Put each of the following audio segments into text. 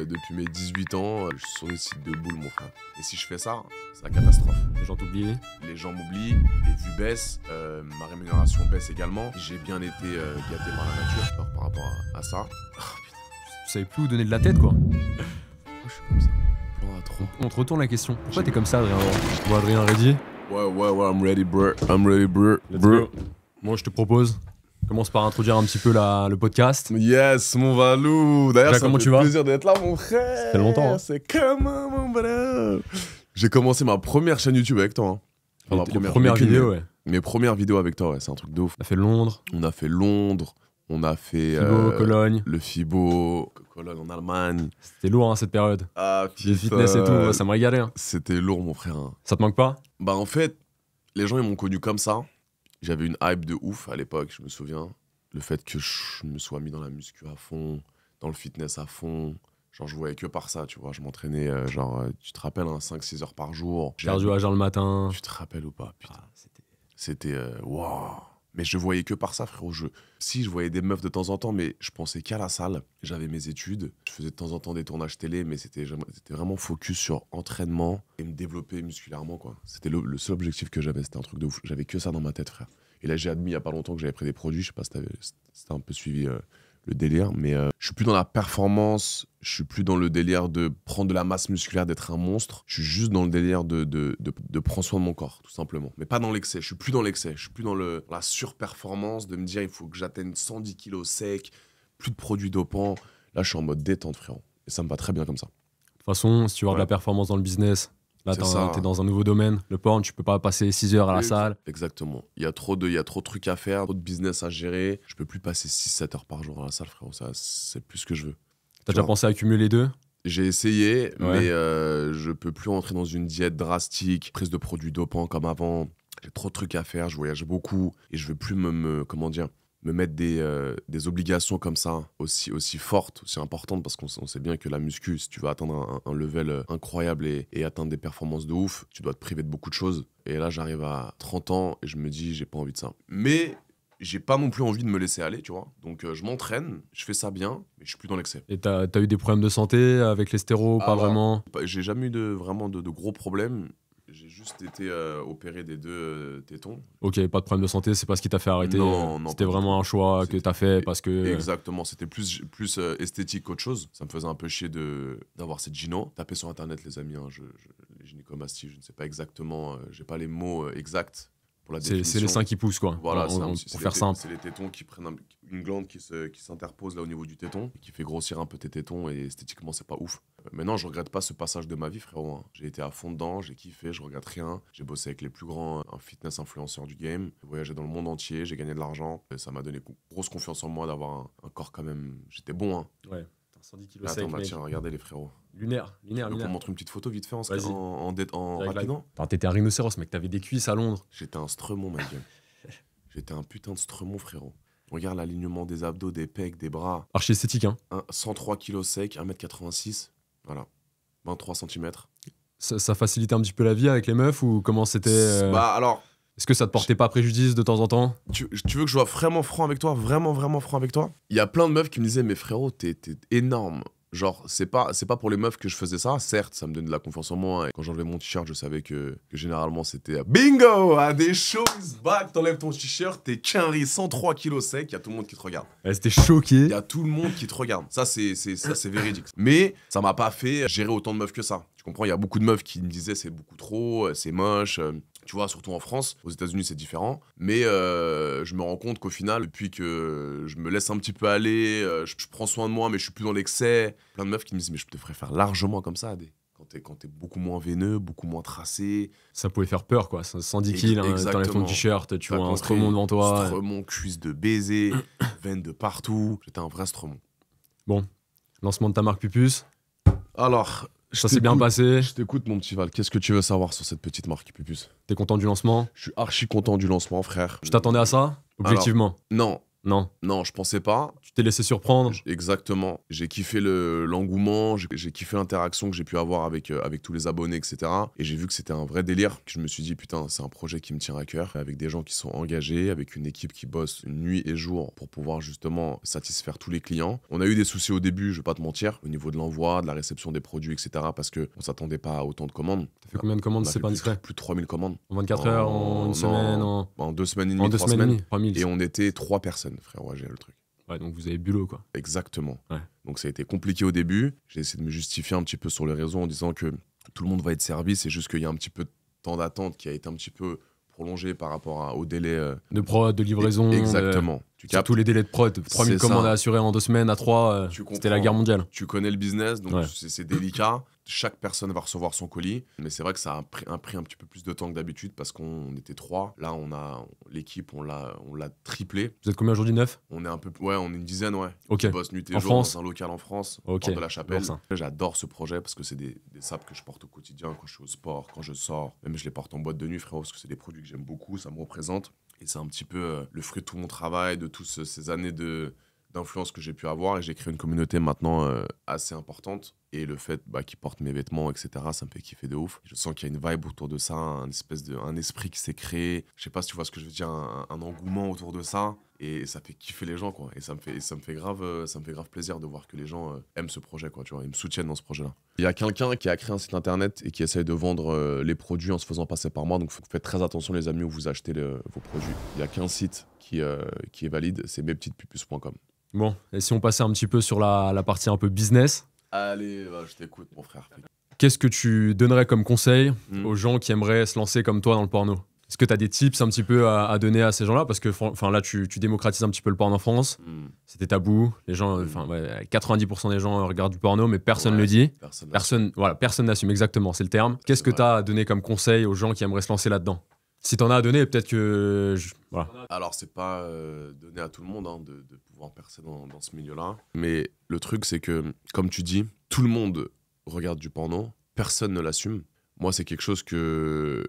Depuis mes 18 ans, je suis sur les sites de boules, mon frère. Et si je fais ça, c'est la catastrophe. Les gens t'oublient. Les gens m'oublient, les vues baissent, ma rémunération baisse également. J'ai bien été gâté par la nature par rapport à ça. Oh, putain. Tu savais plus où donner de la tête, quoi. Pourquoi je suis comme ça? Plan à 3. On te retourne la question. Pourquoi t'es comme ça, Adrien? Bon, Adrien, ready? Ouais, I'm ready, bro. I'm ready, bro. Let's go. Moi, je te propose. Commence par introduire un petit peu le podcast. Yes, mon Valou. D'ailleurs, ça comment me tu fait vas? plaisir d'être là, mon frère. Ça fait longtemps. Hein. C'est comment, mon bro? J'ai commencé ma première chaîne YouTube avec toi. Hein. Enfin, ma première vidéo, ouais. Mes premières vidéos avec toi, ouais, c'est un truc de ouf. On a fait Londres. On a fait Londres, on a fait Fibo, Cologne. le Fibo, Cologne en Allemagne. C'était lourd, hein, cette période. Ah, Les fitness et tout, ça me régalait. Hein. C'était lourd, mon frère. Hein. Ça te manque pas? Bah, en fait, les gens, ils m'ont connu comme ça. J'avais une hype de ouf à l'époque, je me souviens. Le fait que je me sois mis dans la muscu à fond, dans le fitness à fond. Genre, je voyais que par ça, tu vois. Je m'entraînais, tu te rappelles, 5-6 heures par jour. Cardio à jeun le matin. Tu te rappelles ou pas? Putain. Ah, c'était waouh. Mais je voyais que par ça, frérot. Si, je voyais des meufs de temps en temps, mais je pensais qu'à la salle. J'avais mes études. Je faisais de temps en temps des tournages télé, mais c'était vraiment focus sur entraînement et me développer musculairement, quoi. C'était le seul objectif que j'avais. C'était un truc de ouf. J'avais que ça dans ma tête, frère. Et là, j'ai admis il y a pas longtemps que j'avais pris des produits. Je sais pas si t'as un peu suivi le délire, mais je suis plus dans la performance. Je suis plus dans le délire de prendre de la masse musculaire, d'être un monstre. Je suis juste dans le délire de prendre soin de mon corps, tout simplement. Mais pas dans l'excès. Je suis plus dans l'excès. Je suis plus dans la surperformance de me dire il faut que j'atteigne 110 kilos secs, plus de produits dopants. Là, je suis en mode détente, frérot. Et ça me va très bien comme ça. De toute façon, si tu veux avoir de la performance dans le business, là, t'es dans un nouveau domaine. Le porn, tu peux pas passer 6 heures à la salle. Exactement. Il y a trop de trucs à faire, trop de business à gérer. Je peux plus passer 6-7 heures par jour à la salle, frérot. Ça, c'est plus ce que je veux. T'as déjà pensé à cumuler les deux? J'ai essayé, mais je peux plus rentrer dans une diète drastique, prise de produits dopants comme avant. J'ai trop de trucs à faire, je voyage beaucoup et je veux plus me mettre des obligations comme ça, aussi fortes, aussi importantes, parce qu'on sait bien que la muscu, si tu veux atteindre un level incroyable et atteindre des performances de ouf, tu dois te priver de beaucoup de choses. Et là, j'arrive à 30 ans et je me dis, j'ai pas envie de ça. Mais j'ai pas non plus envie de me laisser aller, tu vois. Donc je m'entraîne, je fais ça bien, mais je suis plus dans l'excès. Et t'as eu des problèmes de santé avec les stéros, pas vraiment? J'ai jamais eu vraiment de gros problèmes. J'ai juste été opéré des 2 tétons. Ok, pas de problème de santé, c'est pas ce qui t'a fait arrêter. Non, c'était vraiment un choix que t'as fait parce que... Exactement, c'était plus esthétique qu'autre chose. Ça me faisait un peu chier d'avoir cette gyno. Tapez sur internet, les amis, hein, les gynécomasties, je ne sais pas exactement, j'ai pas les mots exacts pour la définition. C'est les seins qui poussent, quoi. Voilà, pour faire simple. C'est les tétons qui prennent une glande qui s'interpose là au niveau du téton, qui fait grossir un peu tes tétons, et esthétiquement, c'est pas ouf. Maintenant, je regrette pas ce passage de ma vie, frérot. Hein. J'ai été à fond dedans, j'ai kiffé, je regrette rien. J'ai bossé avec les plus grands fitness influenceurs du game. J'ai voyagé dans le monde entier, j'ai gagné de l'argent. Et ça m'a donné grosse confiance en moi d'avoir un corps quand même... J'étais bon, hein. Ouais, 110 kilos Attends, sec, tiens, regardez les frérots. Lunaire. On montre une petite photo vite fait en Vas-y. rapidement. T'étais un rhinocéros, mec, t'avais des cuisses à Londres. J'étais un stremon, ma gueule. J'étais un putain de stremon, frérot. Regarde l'alignement des abdos, des pecs, des bras. Archi esthétique, hein. 103 kilos sec, 1m86. Voilà. 23 cm. Ça facilitait un petit peu la vie avec les meufs ou comment c'était Bah alors... Est-ce que ça te portait pas préjudice de temps en temps? Tu veux que je sois vraiment franc avec toi? Vraiment franc avec toi? Il y a plein de meufs qui me disaient, mais frérot, t'es énorme. Genre, c'est pas pour les meufs que je faisais ça. Certes, ça me donnait de la confiance en moi. Et quand j'enlevais mon t-shirt, je savais que généralement, c'était bingo! Des choses back, t'enlèves ton t-shirt, t'es quinri, 103 kilos sec, il y a tout le monde qui te regarde. C'était choqué. Il y a tout le monde qui te regarde. Ça, c'est véridique. Mais ça m'a pas fait gérer autant de meufs que ça. Tu comprends? Il y a beaucoup de meufs qui me disaient, c'est beaucoup trop, c'est moche. Tu vois, surtout en France. Aux États-Unis, c'est différent. Mais je me rends compte qu'au final, depuis que je me laisse un petit peu aller, je prends soin de moi, mais je suis plus dans l'excès. Plein de meufs qui me disent, mais je te ferais faire largement comme ça, quand t'es beaucoup moins veineux, beaucoup moins tracé. Ça pouvait faire peur, quoi. 110 kilos, t'enlèves ton t-shirt, tu vois un stremon devant toi. Stremon, cuisse de baiser, veines de partout. J'étais un vrai stremon. Bon, lancement de ta marque Pupus. Alors... Ça s'est bien passé. Je t'écoute, mon petit Val. Qu'est-ce que tu veux savoir sur cette petite marque Pupus? T'es content du lancement? Je suis archi content du lancement, frère. Tu t'attendais à ça? Objectivement? Alors, non. Non. Non, je pensais pas. Tu t'es laissé surprendre. Exactement. J'ai kiffé l'engouement, j'ai kiffé l'interaction que j'ai pu avoir avec tous les abonnés, etc. Et j'ai vu que c'était un vrai délire. Que je me suis dit, putain, c'est un projet qui me tient à cœur, avec des gens qui sont engagés, avec une équipe qui bosse nuit et jour pour pouvoir justement satisfaire tous les clients. On a eu des soucis au début, je vais pas te mentir, au niveau de l'envoi, de la réception des produits, etc. Parce qu'on s'attendait pas à autant de commandes. T'as fait combien de commandes, c'est pas indiscret? Plus de 3000 commandes. En 24 heures, en une semaine, en 2 semaines et demie, en 2 3 semaines et semaines. demie, 3000. Et on était 3 personnes, frère, ouais, j'ai le truc. Ouais, donc vous avez bulot, quoi. Exactement. Ouais. Donc ça a été compliqué au début. J'ai essayé de me justifier un petit peu sur les réseaux en disant que tout le monde va être servi. C'est juste qu'il y a un petit peu de temps d'attente qui a été un petit peu prolongé par rapport au délai de prod, de livraison. Exactement. Tu captes tous les délais de prod. 3000 commandes à assurer en 2 semaines, à 3, c'était la guerre mondiale. Tu connais le business, donc c'est délicat. Chaque personne va recevoir son colis. Mais c'est vrai que ça a pris un petit peu plus de temps que d'habitude parce qu'on était 3. Là, l'équipe, on l'a triplé. Vous êtes combien aujourd'hui, 9? On est on est une dizaine, ouais. Ok. On bosse nuit et jour dans un local en France, porte de la Chapelle. J'adore ce projet parce que c'est des sapes que je porte au quotidien quand je suis au sport, quand je sors. Même je les porte en boîte de nuit, frérot, parce que c'est des produits que j'aime beaucoup, ça me représente. Et c'est un petit peu le fruit de tout mon travail, de toutes ces années d'influence que j'ai pu avoir. Et j'ai créé une communauté maintenant assez importante. Et le fait qu'ils portent mes vêtements, etc., ça me fait kiffer de ouf. Je sens qu'il y a une vibe autour de ça, un esprit qui s'est créé. Je sais pas si tu vois ce que je veux dire, un engouement autour de ça. Et ça fait kiffer les gens, quoi. Et ça me fait grave plaisir de voir que les gens aiment ce projet, quoi. Tu vois, ils me soutiennent dans ce projet-là. Il y a quelqu'un qui a créé un site internet et qui essaye de vendre les produits en se faisant passer par moi. Donc faites très attention, les amis, où vous achetez vos produits. Il y a qu'un site qui est valide, c'est mespetitespupus.com. Bon, et si on passait un petit peu sur la partie un peu business. Allez, je t'écoute, mon frère. Qu'est-ce que tu donnerais comme conseil aux gens qui aimeraient se lancer comme toi dans le porno? Est-ce que tu as des tips un petit peu à donner à ces gens-là? Parce que là, tu démocratises un petit peu le porno en France. C'était tabou. Les gens, 90% des gens regardent du porno, mais personne ne le dit. Personne n'assume, exactement, c'est le terme. Qu'est-ce que tu as à donner comme conseil aux gens qui aimeraient se lancer là-dedans? Si t'en as à donner, peut-être que... Voilà. Alors, c'est pas donné à tout le monde de pouvoir percer dans ce milieu-là. Mais le truc, c'est que, comme tu dis, tout le monde regarde du porno. Personne ne l'assume. Moi, c'est quelque chose que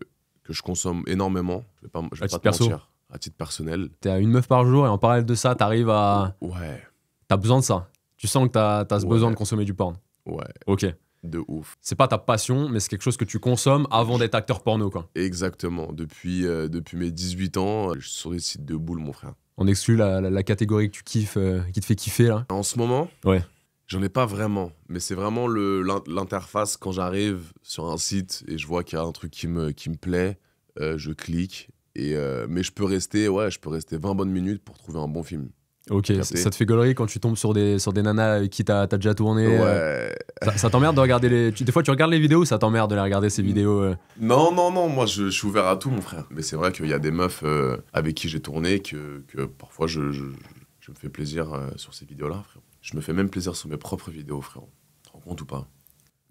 je consomme énormément. Je vais pas te mentir. À titre personnel. T'es à une meuf par jour et en parallèle de ça, t'arrives à... Ouais. T'as besoin de ça. Tu sens que t'as ce besoin de consommer du porno. Ouais. Ok. De ouf. C'est pas ta passion, mais c'est quelque chose que tu consommes avant d'être acteur porno, quoi. Exactement. Depuis mes 18 ans, je suis sur des sites de boules, mon frère. On exclut la catégorie que tu kiffes, qui te fait kiffer, là. En ce moment, ouais. J'en ai pas vraiment. Mais c'est vraiment l'interface quand j'arrive sur un site et je vois qu'il y a un truc qui me plaît, je clique. Mais je peux rester 20 bonnes minutes pour trouver un bon film. Ok, ça te fait gaulerie quand tu tombes sur des nanas avec qui t'as déjà tourné. Ouais. Ça t'emmerde de regarder des fois tu regardes les vidéos ou ça t'emmerde de les regarder ces vidéos Non, moi je suis ouvert à tout, mon frère. Mais c'est vrai qu'il y a des meufs avec qui j'ai tourné que parfois je me fais plaisir sur ces vidéos-là, frère. Je me fais même plaisir sur mes propres vidéos, frère. Tu te rends compte ou pas?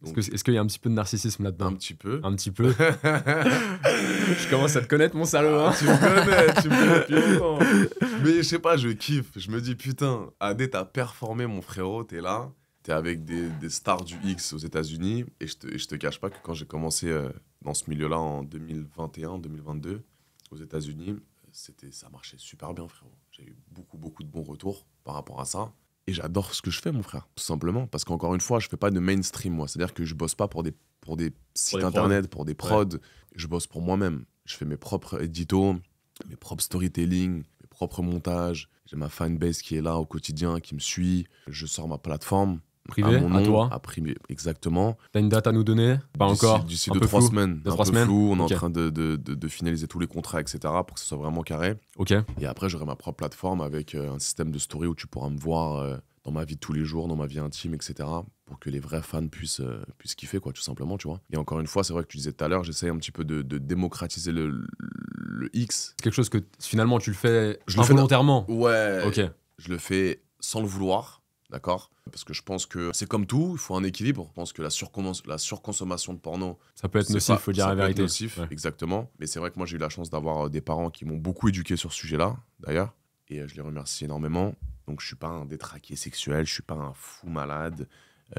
Donc... Est-ce qu'il y a un petit peu de narcissisme là-dedans? Un petit peu. Un petit peu. Je commence à te connaître, mon salaud. Hein. Tu me connais depuis longtemps. Mais je sais pas, je kiffe. Je me dis, putain, Adé, t'as performé, mon frérot, t'es là. T'es avec des stars du X aux États-Unis. Et je te cache pas que quand j'ai commencé dans ce milieu-là en 2021-2022, aux États-Unis, ça marchait super bien, frérot. J'ai eu beaucoup de bons retours par rapport à ça. Et j'adore ce que je fais, mon frère, tout simplement. Parce qu'encore une fois, je fais pas de mainstream, moi. C'est-à-dire que je bosse pas pour des sites internet, pour des prods. Ouais. Je bosse pour moi-même. Je fais mes propres éditos, mes propres storytelling, mes propres montages. J'ai ma fanbase qui est là au quotidien, qui me suit. Je sors ma plateforme. Privé, à toi. Privé, exactement. T'as une date à nous donner? Pas encore. D'ici 2-3 semaines. Un peu flou. On est en train de finaliser tous les contrats, etc. pour que ce soit vraiment carré. Ok. Et après, j'aurai ma propre plateforme avec un système de story où tu pourras me voir dans ma vie de tous les jours, dans ma vie intime, etc. pour que les vrais fans puissent kiffer, quoi, tout simplement, tu vois. Et encore une fois, c'est vrai que tu disais tout à l'heure, j'essaye un petit peu de démocratiser le X. C'est quelque chose que finalement tu le fais involontairement. Ouais. Ok. Je le fais sans le vouloir. D'accord? Parce que je pense que c'est comme tout, il faut un équilibre. Je pense que la surconsommation de porno... Ça peut être nocif, il faut dire la vérité. Ça peut être nocif, exactement. Mais c'est vrai que moi, j'ai eu la chance d'avoir des parents qui m'ont beaucoup éduqué sur ce sujet-là, d'ailleurs. Et je les remercie énormément. Donc, je suis pas un détraqué sexuel, je suis pas un fou malade.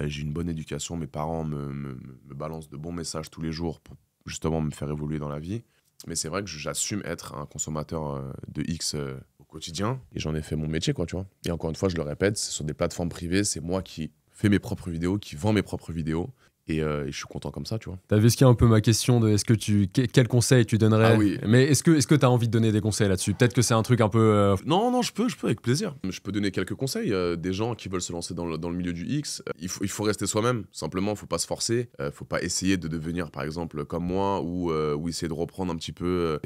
J'ai une bonne éducation. Mes parents me balancent de bons messages tous les jours pour justement me faire évoluer dans la vie. Mais c'est vrai que j'assume être un consommateur de X au quotidien et j'en ai fait mon métier, quoi, tu vois. Et encore une fois, je le répète, c'est sur des plateformes privées, c'est moi qui fais mes propres vidéos, qui vends mes propres vidéos. Et je suis content comme ça, tu vois. T'avais ce qui est un peu ma question de quel conseil tu donnerais? Ah oui. Mais est-ce que t'as envie de donner des conseils là-dessus? Peut-être que c'est un truc un peu. Non, je peux avec plaisir. Je peux donner quelques conseils. Des gens qui veulent se lancer dans le milieu du X, il faut rester soi-même. Simplement, faut pas se forcer. Faut pas essayer de devenir, par exemple, comme moi, ou essayer de reprendre un petit peu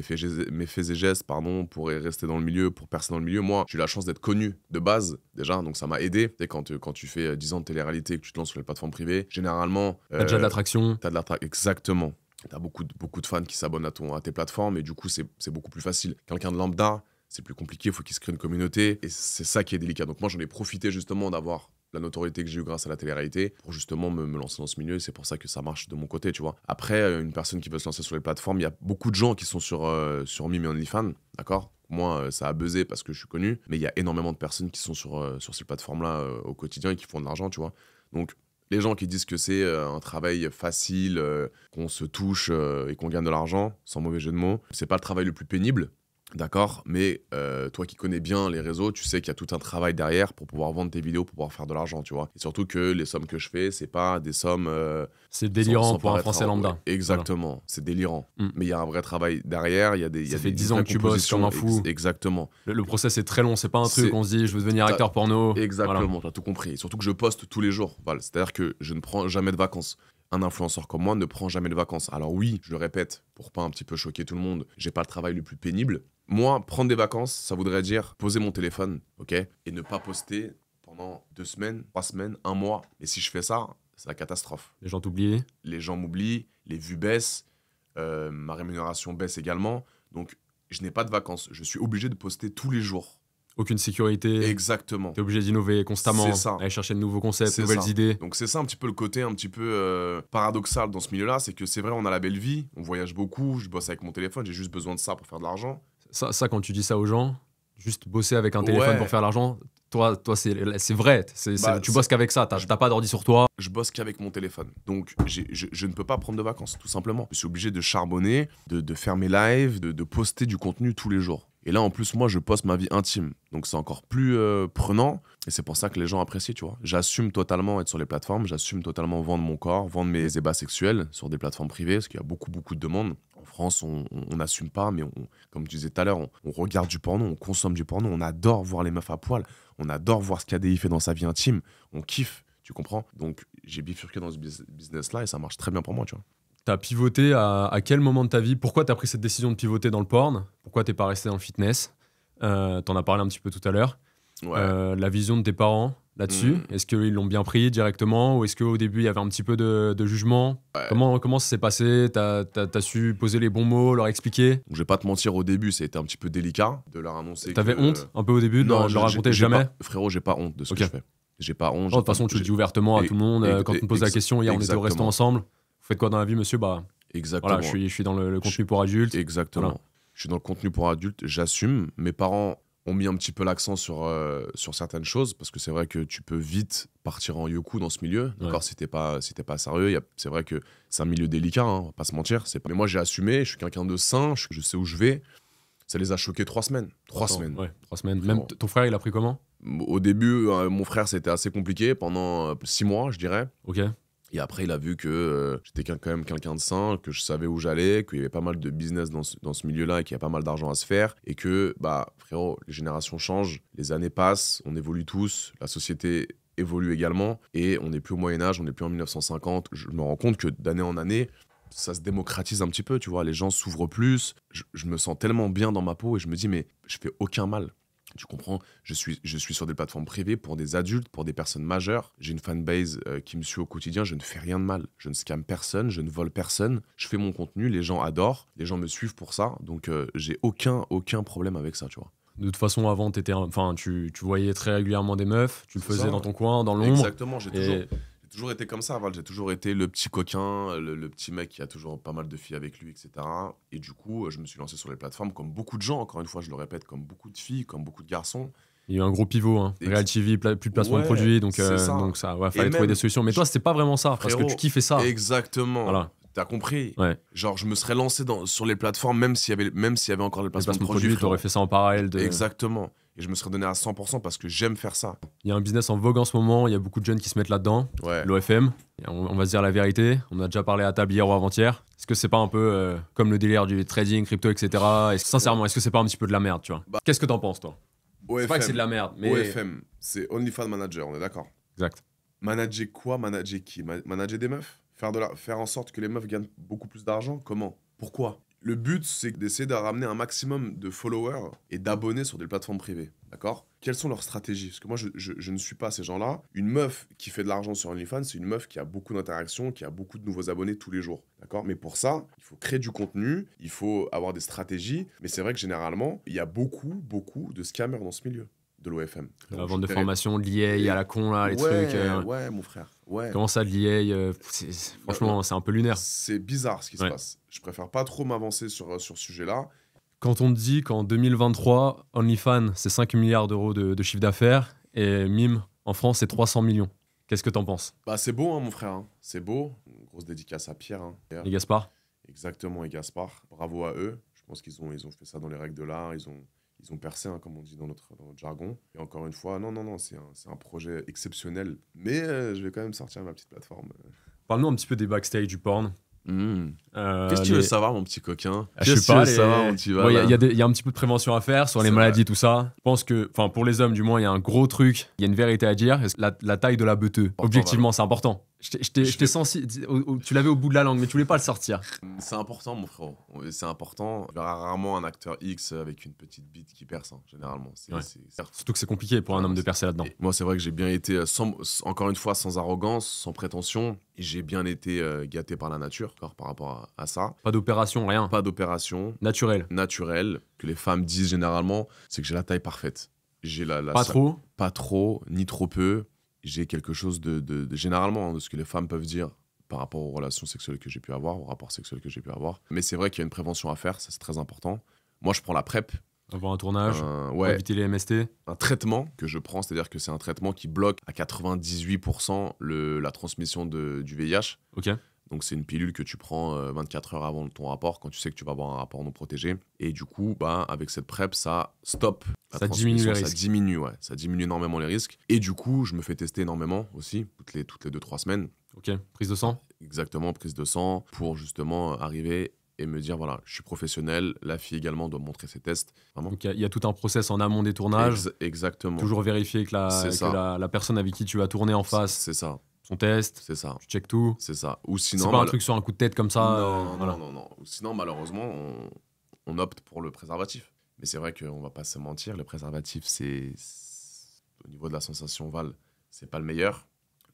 mes faits et gestes, pardon, pour rester dans le milieu, pour percer dans le milieu. Moi, j'ai eu la chance d'être connu de base, déjà, donc ça m'a aidé. Tu sais, quand tu fais 10 ans de télé-réalité et que tu te lances sur les plateformes privées, généralement... T'as déjà de l'attraction. T'as de l'attraction, exactement. T'as beaucoup de fans qui s'abonnent à tes plateformes et du coup, c'est beaucoup plus facile. Quelqu'un de lambda, c'est plus compliqué, il faut qu'il se crée une communauté et c'est ça qui est délicat. Donc moi, j'en ai profité justement d'avoir la notoriété que j'ai eue grâce à la télé-réalité pour justement me lancer dans ce milieu et c'est pour ça que ça marche de mon côté, tu vois. Après, une personne qui veut se lancer sur les plateformes, il y a beaucoup de gens qui sont sur Mime et OnlyFans, d'accord ? Moi, ça a buzzé parce que je suis connu, mais il y a énormément de personnes qui sont sur ces plateformes-là au quotidien et qui font de l'argent, tu vois. Donc, les gens qui disent que c'est un travail facile, qu'on se touche et qu'on gagne de l'argent, sans mauvais jeu de mots, c'est pas le travail le plus pénible, d'accord, mais toi qui connais bien les réseaux, tu sais qu'il y a tout un travail derrière pour pouvoir vendre tes vidéos, pour pouvoir faire de l'argent, tu vois. Et surtout que les sommes que je fais, c'est pas des sommes... c'est délirant pour un Français lambda. Ouais, exactement, voilà. C'est délirant. Mais il y a un vrai travail derrière, il y a des... Ça fait 10 ans que tu bosses comme un fou. Exactement. Le process est très long, c'est pas un truc, on se dit je veux devenir acteur porno. Exactement, voilà. T'as tout compris. Et surtout que je poste tous les jours, voilà. C'est-à-dire que je ne prends jamais de vacances. Un influenceur comme moi ne prend jamais de vacances. Alors oui, je le répète, pour pas un petit peu choquer tout le monde, j'ai pas le travail le plus pénible. Moi, prendre des vacances, ça voudrait dire poser mon téléphone, ok, et ne pas poster pendant 2 semaines, 3 semaines, 1 mois. Et si je fais ça, c'est la catastrophe. Les gens t'oublient. Les gens m'oublient, les vues baissent, ma rémunération baisse également. Donc, je n'ai pas de vacances. Je suis obligé de poster tous les jours. Aucune sécurité. Exactement. T'es obligé d'innover constamment, ça. aller chercher de nouveaux concepts, C'est nouvelles ça. idées. Donc c'est ça un petit peu le côté un petit peu paradoxal dans ce milieu-là, c'est que c'est vrai, on a la belle vie, on voyage beaucoup, je bosse avec mon téléphone, j'ai juste besoin de ça pour faire de l'argent. Ça, quand tu dis ça aux gens, juste bosser avec un téléphone pour faire l'argent, toi c'est vrai, tu bosses qu'avec ça, t'as pas d'ordi sur toi. Je bosse qu'avec mon téléphone, donc je ne peux pas prendre de vacances, tout simplement. Je suis obligé de charbonner, de faire mes lives, de poster du contenu tous les jours. Et là, en plus, moi, je poste ma vie intime. Donc, c'est encore plus prenant. Et c'est pour ça que les gens apprécient, tu vois. J'assume totalement être sur les plateformes. J'assume totalement vendre mon corps, vendre mes ébats sexuels sur des plateformes privées, parce qu'il y a beaucoup de demandes. En France, on n'assume pas, mais comme tu disais tout à l'heure, on regarde du porno, on consomme du porno. On adore voir les meufs à poil. On adore voir ce qu'ADI fait dans sa vie intime. On kiffe, tu comprends? Donc, j'ai bifurqué dans ce business-là et ça marche très bien pour moi, tu vois. T'as pivoté à quel moment de ta vie? Pourquoi t'as pris cette décision de pivoter dans le porn? Pourquoi t'es pas resté dans le fitness? T'en as parlé un petit peu tout à l'heure. Ouais. La vision de tes parents là-dessus, est-ce qu'ils l'ont bien pris directement ou est-ce qu'au début il y avait un petit peu de jugement? Ouais. Comment ça s'est passé? T'as su poser les bons mots, leur expliquer? Je vais pas te mentir, au début, ça a été un petit peu délicat de leur annoncer. T'avais honte un peu au début de leur raconter? Jamais? Frérot, j'ai pas honte de ce que je fais. J'ai pas honte. De toute façon, tu le dis ouvertement à tout le monde. Quand on me pose la question, hier on était au resto ensemble. Vous faites quoi dans la vie, monsieur? Exactement. Voilà, je suis dans le contenu pour adultes. Exactement. Voilà. Je suis dans le contenu pour adultes, j'assume. Mes parents ont mis un petit peu l'accent sur certaines choses, parce que c'est vrai que tu peux vite partir en yoku dans ce milieu. D'accord, si t'es pas sérieux, c'est vrai que c'est un milieu délicat, hein, on va pas se mentir. Mais moi, j'ai assumé, je suis quelqu'un de sain, je sais où je vais. Ça les a choqués 3 semaines. 3 semaines. Ouais, 3 semaines. Même ton frère, il a pris comment? Au début, mon frère, c'était assez compliqué pendant 6 mois, je dirais. Ok. Et après, il a vu que j'étais quand même quelqu'un de sain, que je savais où j'allais, qu'il y avait pas mal de business dans ce milieu-là et qu'il y a pas mal d'argent à se faire. Et que, frérot, les générations changent, les années passent, on évolue tous, la société évolue également. Et on n'est plus au Moyen-Âge, on n'est plus en 1950. Je me rends compte que d'année en année, ça se démocratise un petit peu, tu vois. Les gens s'ouvrent plus. Je me sens tellement bien dans ma peau et je me dis, mais je fais aucun mal. Tu comprends, je suis sur des plateformes privées pour des adultes, pour des personnes majeures. J'ai une fanbase qui me suit au quotidien. Je ne fais rien de mal. Je ne scamme personne, je ne vole personne. Je fais mon contenu, les gens adorent. Les gens me suivent pour ça. Donc, j'ai aucun problème avec ça, tu vois. De toute façon, avant, tu voyais très régulièrement des meufs. Tu le faisais dans ton coin, dans l'ombre. Exactement, j'ai toujours été comme ça, Val. J'ai toujours été le petit coquin, le petit mec qui a toujours pas mal de filles avec lui, etc. Et du coup, je me suis lancé sur les plateformes comme beaucoup de gens, encore une fois, je le répète, comme beaucoup de filles, comme beaucoup de garçons. Il y a eu un gros pivot, hein. Real TV, plus de placement de produits, donc ça, fallait trouver des solutions. Mais toi, c'était pas vraiment ça, parce que tu kiffais ça. Exactement. Voilà. T'as compris? Ouais. Genre, je me serais lancé sur les plateformes, même s'il y avait encore les Les placements de placements de produits. produits, t'aurais fait ça en parallèle de... Exactement. Et je me serais donné à 100% parce que j'aime faire ça. Il y a un business en vogue en ce moment, il y a beaucoup de jeunes qui se mettent là-dedans. Ouais. L'OFM, on va se dire la vérité. On a déjà parlé à table hier ou avant-hier. Est-ce que c'est pas un peu comme le délire du trading, crypto, etc. Sincèrement, est-ce que c'est pas un petit peu de la merde, tu vois? Qu'est-ce que t'en penses, toi? C'est pas que c'est de la merde, mais... OFM, c'est OnlyFans Manager, on est d'accord? Exact. Manager quoi? Manager qui? Manager des meufs? Faire en sorte que les meufs gagnent beaucoup plus d'argent? Comment? Pourquoi? Le but, c'est d'essayer de ramener un maximum de followers et d'abonnés sur des plateformes privées. D'accord? Quelles sont leurs stratégies? Parce que moi, je ne suis pas ces gens-là. Une meuf qui fait de l'argent sur OnlyFans, c'est une meuf qui a beaucoup d'interactions, qui a beaucoup de nouveaux abonnés tous les jours. D'accord? Mais pour ça, il faut créer du contenu, il faut avoir des stratégies. Mais c'est vrai que généralement, il y a beaucoup de scammers dans ce milieu de l'OFM. La vente de formation, de l'IA à la con, là, les trucs. Ouais, mon frère. Ouais. Comment ça, de l'IA franchement, c'est un peu lunaire. C'est bizarre ce qui se passe. Je préfère pas trop m'avancer sur ce sujet-là. Quand on te dit qu'en 2023, OnlyFans, c'est 5 milliards d'euros de chiffre d'affaires et Mime, en France, c'est 300 millions. Qu'est-ce que t'en penses? Bah, c'est beau, hein, mon frère. Hein. C'est beau. Une grosse dédicace à Pierre. Hein. Et Gaspard? Exactement, et Gaspard. Bravo à eux. Je pense qu'ils ont fait ça dans les règles de l'art. Ils ont percé, hein, comme on dit dans notre jargon. Et encore une fois, non, c'est un projet exceptionnel. Mais je vais quand même sortir ma petite plateforme. Parle-nous un petit peu des backstage du porn. Qu'est-ce que tu veux savoir, mon petit coquin? Je sais pas, Il y a un petit peu de prévention à faire sur les maladies, tout ça. Je pense que, pour les hommes, du moins, il y a un gros truc. Il y a une vérité à dire. La taille de la beuteuse, objectivement, c'est important. Je t'ai senti, tu l'avais au bout de la langue, mais tu voulais pas le sortir. C'est important, mon frère. C'est important. Tu verras rarement un acteur X avec une petite bite qui perce, hein, généralement. Surtout que c'est compliqué pour un homme de percer là-dedans. Moi, c'est vrai que j'ai bien été, encore une fois, sans arrogance, sans prétention. J'ai bien été gâté par la nature, par rapport à ça. Pas d'opération, rien. Pas d'opération. Naturel. Que les femmes disent généralement, c'est que j'ai la taille parfaite. J'ai trop. Pas trop, ni trop peu. J'ai quelque chose de généralement, hein, de ce que les femmes peuvent dire par rapport aux relations sexuelles que j'ai pu avoir, aux rapports sexuels que j'ai pu avoir. Mais c'est vrai qu'il y a une prévention à faire, ça c'est très important. Moi, je prends la PrEP. Avant un tournage, pour éviter les MST. Un traitement que je prends, c'est-à-dire que c'est un traitement qui bloque à 98% la transmission du VIH. Ok. Donc c'est une pilule que tu prends 24 heures avant ton rapport, quand tu sais que tu vas avoir un rapport non protégé. Et du coup, avec cette PrEP, ça stoppe la diminue les risques. Ça diminue énormément les risques. Et du coup, je me fais tester énormément aussi, toutes les 2-3 semaines. Ok, prise de sang? Exactement, prise de sang, pour justement arriver et me dire, voilà, je suis professionnel, la fille également doit montrer ses tests. Vraiment. Donc il y a tout un process en amont des tournages. Exactement. Toujours vérifier que la personne avec qui tu vas tourner en face... C'est ça. Son test, c'est ça. Tu checkes tout. C'est ça. Ou sinon, c'est pas un truc sur un coup de tête comme ça. Non. Sinon, malheureusement, on opte pour le préservatif. Mais c'est vrai qu'on va pas se mentir, le préservatif, c'est au niveau de la sensation Val, c'est pas le meilleur.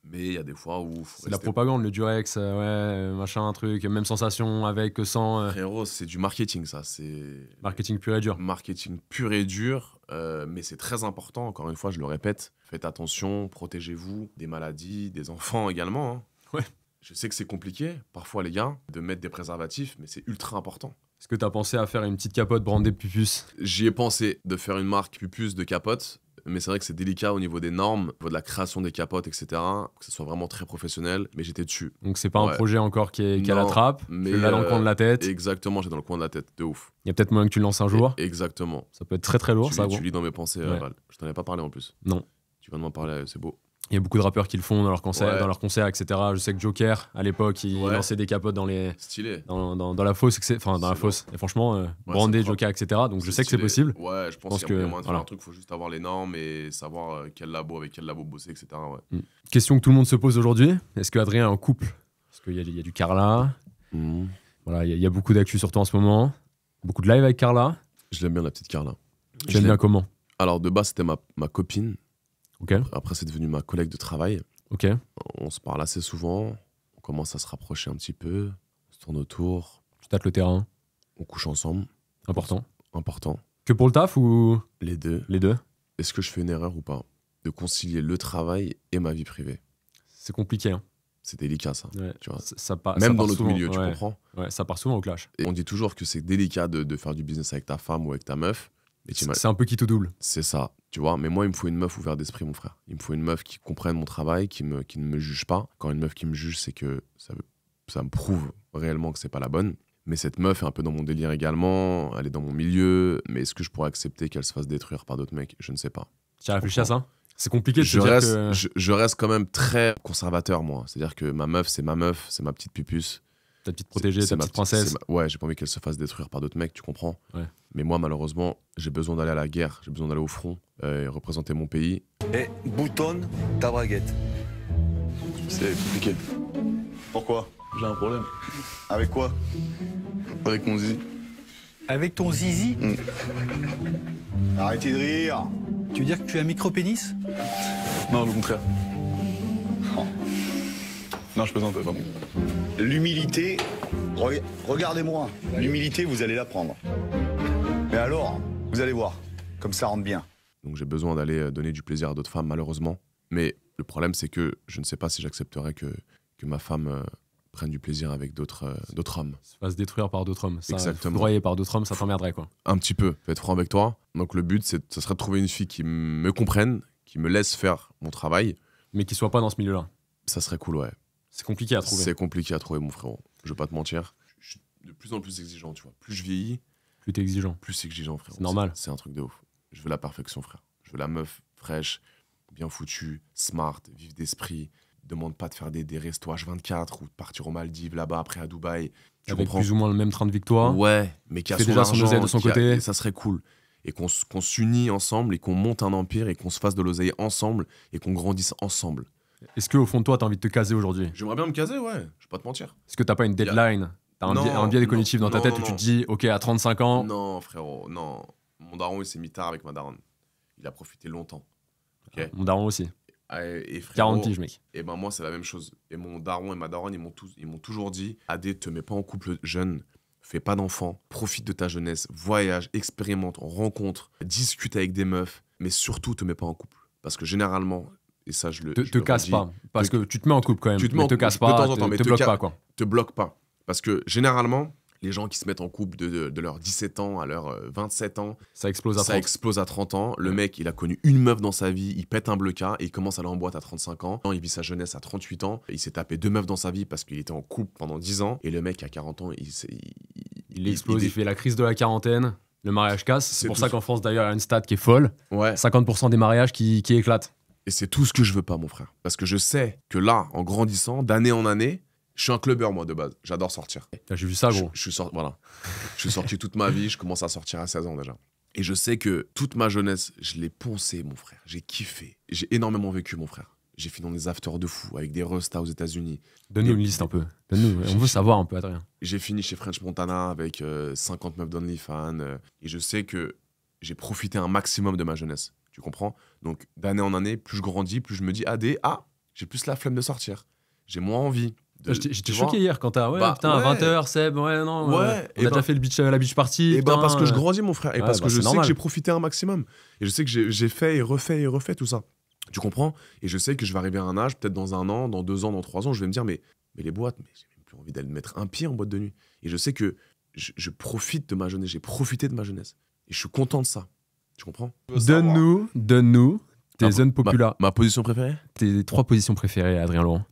Mais il y a des fois où... C'est la propagande, le Durex, machin, un truc, même sensation avec, sans... Frérot, c'est du marketing, ça. C'est marketing pur et dur. Marketing pur et dur, mais c'est très important, encore une fois, je le répète. Faites attention, protégez-vous des maladies, des enfants également. Hein. Ouais. Je sais que c'est compliqué, parfois, les gars, de mettre des préservatifs, mais c'est ultra important. Est-ce que tu as pensé à faire une petite capote brandée Pupus? J'y ai pensé de faire une marque Pupus de capote. Mais c'est vrai que c'est délicat au niveau des normes, au niveau de la création des capotes, etc. Que ce soit vraiment très professionnel, mais j'étais dessus. Donc c'est pas un projet encore qui est à la trappe, tu l'as dans le coin de la tête. Exactement, j'ai dans le coin de la tête, de ouf. Il y a peut-être moyen que tu le lances un jour. Exactement. Ça peut être très très lourd, Tu lis dans mes pensées, Val. Je t'en ai pas parlé en plus. Non. Tu viens de m'en parler, c'est beau. Il y a beaucoup de rappeurs qui le font dans leurs concerts, etc. Je sais que Joker, à l'époque, il lançait des capotes dans les... Stylé. Dans la fosse, enfin dans la fosse. Et franchement, brandé, Joker, etc. Donc je sais que c'est possible. Ouais, je pense qu'il y a moyen de faire un truc, il faut juste avoir les normes et savoir avec quel labo bosser, etc. Ouais. Question que tout le monde se pose aujourd'hui. Est-ce que Adrien est en couple? Parce qu'il y a du Carla. Voilà, il y a beaucoup d'actu surtout en ce moment. Beaucoup de live avec Carla. Je l'aime bien, la petite Carla. Tu l'aimes bien comment? Alors de base, c'était ma copine. Okay. Après, c'est devenu ma collègue de travail. Ok. On se parle assez souvent. On commence à se rapprocher un petit peu. On se tourne autour. Tu tâtes le terrain. On couche ensemble. Important. Que pour le taf ou... Les deux. Est-ce que je fais une erreur ou pas de concilier le travail et ma vie privée? C'est compliqué. Hein. C'est délicat, ça. Ouais. Tu vois. Même dans notre milieu, tu comprends? Ouais, ça part souvent au clash. Et on dit toujours que c'est délicat de faire du business avec ta femme ou avec ta meuf. C'est un peu qui te double. C'est ça, tu vois. Mais moi, il me faut une meuf ouverte d'esprit, mon frère. Il me faut une meuf qui comprenne mon travail, qui ne me juge pas. Quand une meuf qui me juge, c'est que ça me prouve réellement que c'est pas la bonne. Mais cette meuf est un peu dans mon délire également, elle est dans mon milieu, mais est-ce que je pourrais accepter qu'elle se fasse détruire par d'autres mecs? Je ne sais pas. Tu as réfléchi à ça? C'est compliqué de Je se dire reste, que... je reste quand même très conservateur, moi. C'est-à-dire que ma meuf, c'est ma petite pupuce. Ta petite protégée, ta petite princesse. Ouais, j'ai pas envie qu'elle se fasse détruire par d'autres mecs, tu comprends? Ouais. Mais moi, malheureusement, j'ai besoin d'aller à la guerre, j'ai besoin d'aller au front et représenter mon pays. Et boutonne ta braguette. C'est compliqué. Pourquoi? J'ai un problème. Avec quoi? Avec mon zizi. Avec ton zizi? Arrêtez de rire. Tu veux dire que tu as un micro-pénis? Non, le contraire. Non, je plaisante, pardon. L'humilité, regardez-moi. L'humilité, vous allez l'apprendre. Mais alors, vous allez voir, comme ça rentre bien. Donc j'ai besoin d'aller donner du plaisir à d'autres femmes, malheureusement. Mais le problème, c'est que je ne sais pas si j'accepterais que ma femme prenne du plaisir avec d'autres hommes. Se fasse détruire par d'autres hommes. Ça, Exactement. foudroyer par d'autres hommes, ça t'emmerderait, quoi. Un petit peu, je vais être franc avec toi. Donc le but, ça serait de trouver une fille qui me comprenne, qui me laisse faire mon travail. Mais qui soit pas dans ce milieu-là. Ça serait cool, ouais. C'est compliqué à trouver. C'est compliqué à trouver, mon frérot. Je vais pas te mentir. Je suis de plus en plus exigeant, tu vois. Plus je vieillis, Plus t'es exigeant. plus c'est exigeant, frérot. C'est normal. C'est un truc de ouf. Je veux la perfection, frère. Je veux la meuf fraîche, bien foutue, smart, vive d'esprit. Demande pas de faire des restos H24 ou de partir aux Maldives là-bas, après à Dubaï. Tu Avec comprends? plus ou moins le même train de victoire. Ouais, mais qui a Fait son déjà son argent, oseille de son côté. et ça serait cool. Et qu'on s'unit ensemble et qu'on monte un empire et qu'on se fasse de l'oseille ensemble et qu'on grandisse ensemble. Est-ce qu'au fond de toi, t'as envie de te caser aujourd'hui? J'aimerais bien me caser, ouais. Je vais pas te mentir. Est-ce que t'as pas une deadline? T'as un, Non, un biais non, cognitif dans ta non, tête non, où tu non. te dis, ok, à 35 ans, Non, frérot, non. Mon daron, il s'est mis tard avec ma daronne. Il a profité longtemps. Ok. mon daron aussi. Et frérot, 40 piges, mec. et ben moi, c'est la même chose. Et mon daron et ma daronne, ils m'ont toujours dit, Adé, te mets pas en couple jeune, fais pas d'enfants, profite de ta jeunesse, voyage, expérimente, rencontre, discute avec des meufs, mais surtout, te mets pas en couple. Parce que généralement, et ça, je Te le casse redis, pas. Parce que tu te mets en couple quand même. tu te mets mais en te couple casse de pas, temps en temps, mais te te bloque ca- pas, quoi. te bloque pas. Parce que généralement, les gens qui se mettent en couple de leurs 17 ans à leurs 27 ans, Ça explose à ça 30. explose à 30 ans. Le mec, il a connu une meuf dans sa vie, il pète un bleu-cas et il commence à aller en boîte à 35 ans. Il vit sa jeunesse à 38 ans. Il s'est tapé 2 meufs dans sa vie parce qu'il était en couple pendant 10 ans. Et le mec, à 40 ans, Il explose, il fait la crise de la quarantaine, le mariage casse. C'est C'est pour tout ça ça. qu'en France, d'ailleurs, il y a une stat qui est folle. Ouais. 50% des mariages qui éclatent. Et c'est tout ce que je veux pas, mon frère. Parce que je sais que là, en grandissant, d'année en année, je suis un clubbeur, moi, de base. J'adore sortir. Là, j'ai vu ça, gros. Voilà. Je suis sorti toute ma vie, je commence à sortir à 16 ans déjà. Et je sais que toute ma jeunesse, je l'ai poncé, mon frère. J'ai kiffé. J'ai énormément vécu, mon frère. J'ai fini dans des afters de fou avec des restas aux États-Unis. Donne-nous une liste un peu. Donne-nous. On veut savoir un peu, Adrien. J'ai fini chez French Montana avec 50 meufs d'OnlyFans. Et je sais que j'ai profité un maximum de ma jeunesse. Tu comprends? Donc, d'année en année, plus je grandis, plus je me dis, j'ai plus la flemme de sortir. J'ai moins envie. J'étais tu vois? choqué hier quand t'as. Ouais, Bah, putain, ouais. à 20h, Seb, ouais, non. Ouais, on a déjà fait la beach party. Et ben putain, parce que je grandis, mon frère. Et ouais, parce bah, que je c'est sais normal. que j'ai profité un maximum. Et je sais que j'ai fait et refait tout ça. Tu comprends? Et je sais que je vais arriver à un âge, peut-être dans 1 an, dans 2 ans, dans 3 ans, je vais me dire, mais les boîtes, mais j'ai même plus envie d'aller mettre un pied en boîte de nuit. Et je sais que je profite de ma jeunesse. J'ai profité de ma jeunesse. Et je suis content de ça. Tu comprends? Donne-nous tes zones populaires. Ma position préférée? Tes 3 positions préférées, Adrien Laurent.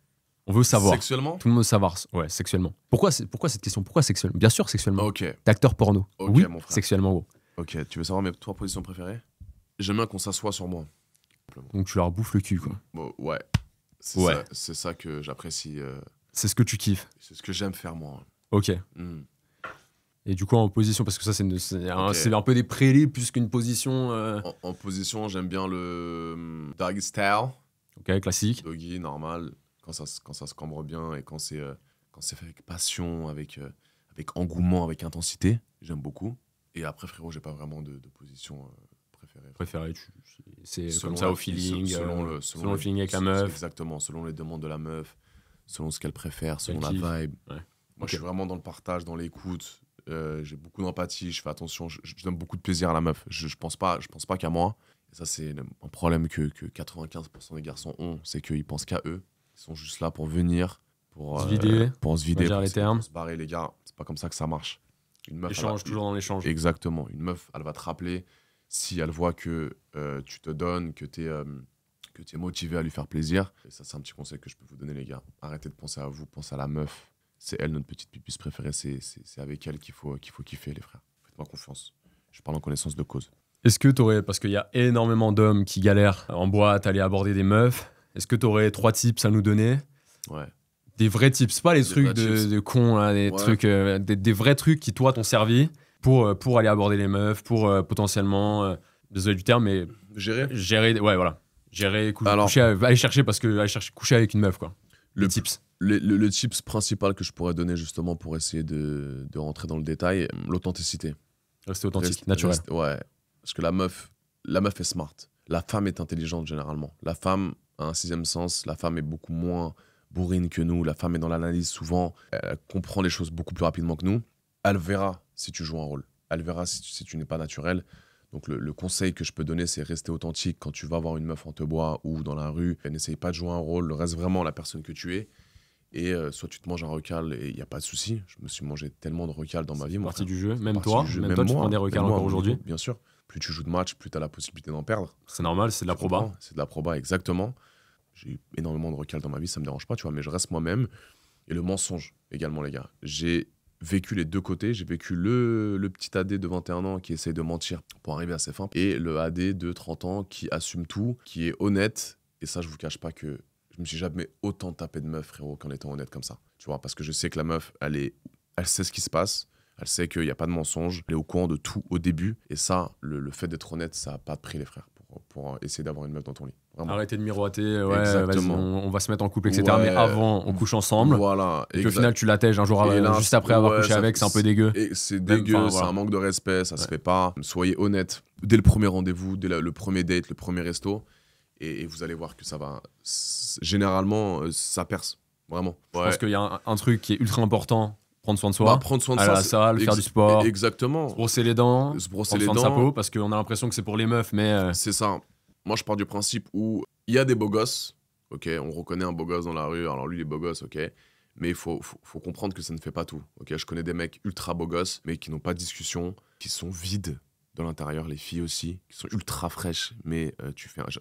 On veut savoir. Sexuellement? Tout le monde veut savoir. Ouais, sexuellement. Pourquoi cette question? Pourquoi sexuellement? Bien sûr, sexuellement. Ok. T'es acteur porno. Ok, Oui, mon frère. sexuellement, gros. Ok, tu veux savoir mes 3 positions préférées? J'aime bien qu'on s'assoie sur moi. Donc tu leur bouffes le cul, quoi. Bon, ouais. Ouais. C'est ça que j'apprécie. C'est ce que tu kiffes. C'est ce que j'aime faire, moi. Ok. Hmm. Et du coup, en position, parce que ça, c'est Ok. c'est un peu des prélips plus qu'une position. En position, j'aime bien le doggy style. Ok, classique. Doggy, normal. Quand ça se cambre bien et quand c'est fait avec passion, avec engouement, avec intensité. J'aime beaucoup. Et après, frérot, j'ai pas vraiment de position préférée. Préféré, c'est Selon comme ça la- au feeling. selon le feeling avec la meuf. Exactement, selon les demandes de la meuf, selon ce qu'elle préfère, selon Quel la kiff. vibe. Ouais. Moi, Ok. je suis vraiment dans le partage, dans l'écoute. J'ai beaucoup d'empathie, je fais attention, je donne beaucoup de plaisir à la meuf. Je pense pas qu'à moi. Et ça, c'est un problème que 95% des garçons ont, c'est qu'ils pensent qu'à eux. Ils sont juste là pour venir, pour Se vider. pour se vider, On va dire pour les se- termes. pour se barrer, les gars. C'est pas comme ça que ça marche. Une meuf, Échange, toujours dans l'échange. Exactement. Une meuf, elle va te rappeler si elle voit que tu te donnes, que tu es motivé à lui faire plaisir. Et ça, c'est un petit conseil que je peux vous donner, les gars. Arrêtez de penser à vous, pensez à la meuf. c'est elle notre petite pipus préférée, c'est avec elle qu'il faut kiffer, les frères. Faites-moi confiance. Je parle en connaissance de cause. Est-ce que t'aurais, parce qu'il y a énormément d'hommes qui galèrent en boîte, aller aborder des meufs, est-ce que t'aurais 3 tips à nous donner? Ouais. Des vrais tips, pas les Des trucs vrais tips. de cons, là, des Ouais. trucs, des vrais trucs qui, toi, t'ont servi pour aller aborder les meufs, pour potentiellement, désolé du terme, mais gérer, ouais, voilà. Gérer, Alors- coucher, aller chercher, coucher avec une meuf, quoi. Le Les tips. Le tips principal que je pourrais donner justement pour essayer de rentrer dans le détail, l'authenticité. Rester authentique, Reste- naturel. ouais. Parce que la meuf est smart. La femme est intelligente généralement. La femme a un 6e sens. La femme est beaucoup moins bourrine que nous. La femme est dans l'analyse souvent. Elle comprend les choses beaucoup plus rapidement que nous. Elle verra si tu joues un rôle. Elle verra si tu n'es pas naturel. Donc le conseil que je peux donner, c'est rester authentique quand tu vas voir une meuf en te bois ou dans la rue. N'essaye pas de jouer un rôle. Reste vraiment la personne que tu es. Et soit tu te manges un recal et il n'y a pas de souci. Je me suis mangé tellement de recal dans ma vie. C'est mon partie frère. du jeu. Même Partie toi, du jeu. même toi, tu moi, prends des recals même moi, encore mon aujourd'hui. niveau, bien sûr. Plus tu joues de match, plus tu as la possibilité d'en perdre. C'est normal, c'est de la Tu proba. comprends. C'est de la proba, exactement. J'ai eu énormément de recals dans ma vie, ça me dérange pas, tu vois, mais je reste moi-même. Et le mensonge également, les gars. J'ai vécu les deux côtés. J'ai vécu le petit AD de 21 ans qui essaye de mentir pour arriver à ses fins, et le AD de 30 ans qui assume tout, qui est honnête. Et ça, je vous cache pas que je me suis jamais autant tapé de meuf, frérot, qu'en étant honnête comme ça. Tu vois, parce que je sais que la meuf, elle sait ce qui se passe. Elle sait qu'il n'y a pas de mensonge. Elle est au courant de tout au début. Et ça, le fait d'être honnête, ça n'a pas de prix, les frères, pour essayer d'avoir une meuf dans ton lit. Vraiment. Arrêtez de miroiter, ouais, Exactement. vas-y, on va se mettre en couple, etc. Ouais. Mais avant, on couche ensemble. Voilà. Et qu'au final, tu l'attèges un jour, Et là, juste après avoir ouais, couché ça- avec, c'est un peu dégueu. Et c'est Même, dégueu, enfin, c'est voilà. un manque de respect, ça se Ouais. fait pas. Soyez honnête dès le premier rendez-vous, dès le premier date, le premier resto. Et vous allez voir que ça va. Généralement, ça perce. Vraiment. Je pense qu'il y a un truc qui est ultra important, prendre soin de soi. Bah, prendre soin de aller à ça. la salle, faire du ex- sport, Exactement. se brosser les dents, Se brosser prendre les soin de sa dents. peau, parce qu'on a l'impression que c'est pour les meufs, mais C'est ça. Moi, je pars du principe où il y a des beaux gosses, ok, on reconnaît un beau gosse dans la rue, alors lui, il est beau gosse, ok, mais il faut comprendre que ça ne fait pas tout, ok. Je connais des mecs ultra beaux gosses, mais qui n'ont pas de discussion, qui sont vides de l'intérieur, les filles aussi, qui sont ultra fraîches, mais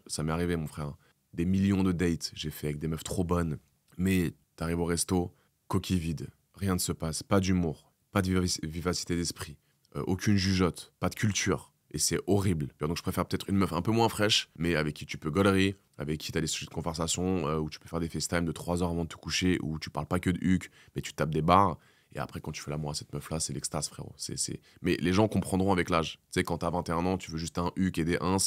ça m'est arrivé, mon frère, des millions de dates, j'ai fait avec des meufs trop bonnes, mais t'arrives au resto, coquille vide, rien ne se passe, pas d'humour, pas de vivacité d'esprit, aucune jugeote, pas de culture. Et c'est horrible. Donc je préfère peut-être une meuf un peu moins fraîche, mais avec qui tu peux gaulerie, avec qui tu as des sujets de conversation, où tu peux faire des FaceTime de 3 heures avant de te coucher, où tu parles pas que de huc, mais tu tapes des barres. Et après, quand tu fais l'amour à cette meuf-là, c'est l'extase, frérot. Mais les gens comprendront avec l'âge. Tu sais, quand t'as 21 ans, tu veux juste un huc et des ins,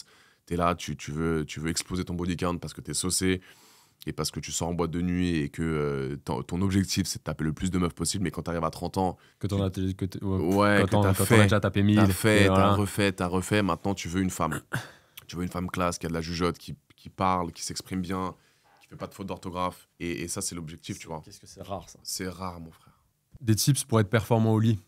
t'es là, tu veux exploser ton body count parce que t'es saucé, et parce que tu sors en boîte de nuit, et que ton objectif, c'est de taper le plus de meufs possible. Mais quand t'arrives à 30 ans, que t'en as, ouais, quand que t'en t'as as fait, déjà tapé 1000. t'as fait, et voilà. t'as refait, maintenant tu veux une femme. Tu veux une femme classe, qui a de la jugeote, qui parle, qui s'exprime bien, qui fait pas de faute d'orthographe. Et ça, c'est l'objectif, tu vois. Qu'est-ce que c'est rare, ça. C'est rare, mon frère. Des tips pour être performant au lit.